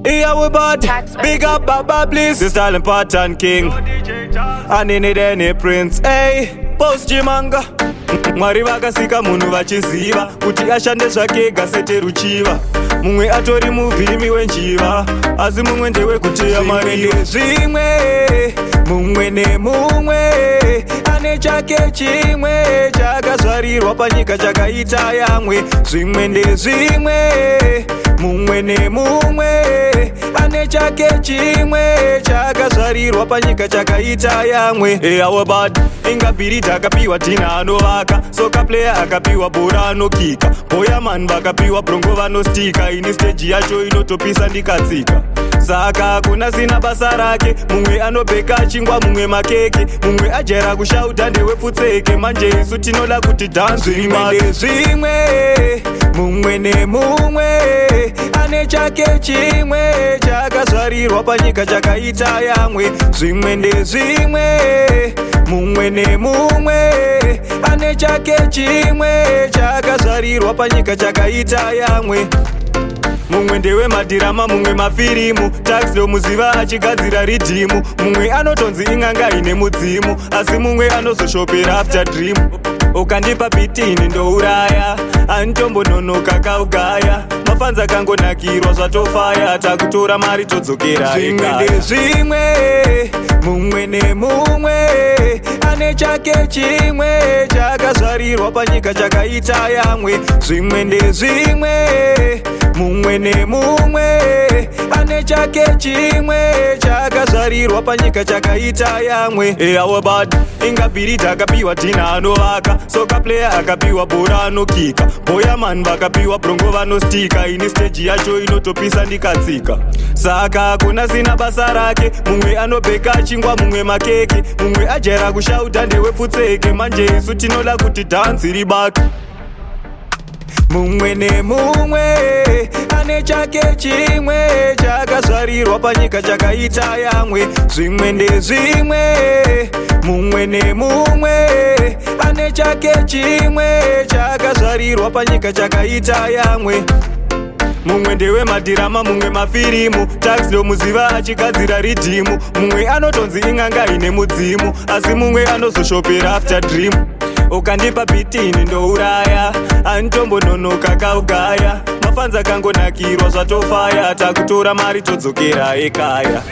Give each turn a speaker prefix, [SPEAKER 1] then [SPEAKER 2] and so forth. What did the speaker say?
[SPEAKER 1] Yeah, we bad. Big up Baba Bliss, the silent pattern king. And any prince, hey, post Jimanga. Mwari vakasika munhu vachiziva kuti ashande zvake gasete ruchiva. Mumwe atori muvhimi wenjiva, asi mumwe ndewe kuteya marire. Zvimwe mumwe nemumwe ane chake chimwe chakazvarirwa panyika chakaita yamwe. Zvimwe ndezvimwe mumwe nemumwe ane chake chimwe chakazvarirwa panyika chakaita yamwe. Eyawe bad ingabhirita akapiwa tina anovaka, soka player akapiwa bhora anokika, boyaman vakapiwa brongo vanostika. Ini stage yacho inotopisa ndikatsika, saka kuna sina basa rake. Mumwe anobheka chingwa, mumwe makeke, mumwe ajera kushauta ndewefutseke. Manje isu tinoda kuti dance. Zvimwe mumwe nemumwe ane chake chimwe chakazvarirwa panyika chakaita yamwe. Zvimwe ndezvimwe mumwe nemumwe ane chake chimwe chakazvarirwa panyika chakaita yamwe. Mumwe ndewe madhirama, mumwe mafirimu, taxi muziva achigadzira ridhimu. Mumwe anotonzi inganga ine mudzimu, asi mumwe anozoshopera after dream. Ukandipa bitini ndouraya, anotombononoka kaugaya. Mafanza kangonakirwa zvatofaya, takutora mari todzokera. Zvimwe ndezvimwe mumwe nemumwe ane chake chimwe chakazvarirwa panyika chakaita yamwe. Zvimwe ndezvimwe mumwe nemumwe ane chake chimwe chakazvarirwa panyika chakaita yamwe. Eyawe bad ingabhirita akapiwa tina anovaka, soka player akapiwa bhora anokika, boyaman vakapiwa brongo vanostika. Ini stage yacho inotopisa ndikatsika, saka kuna sina basa rake. Mumwe anobheka chingwa, mumwe makeke, mumwe ajera kushauta ndewefutseke. Manje isu tinoda kuti dance ribake. Mumwe nemumwe ane chake chimwe chakazvarirwa panyika chakaita yamwe. Zvimwe ndezvimwe mumwe nemumwe ane chake chimwe chakazvarirwa panyika chakaita yamwe. Mumwe ndewe madhirama, mumwe mafirimu, taxi muziva achigadzira ridhimu. Mumwe anotonzi inganga ine mudzimu, asi mumwe anozoshopera after dream. Ukandipa bitini ndouraya, anotombononoka kaugaya. Mafanza kangonakirwa zvatofaya, takutora mari todzokera ekaya.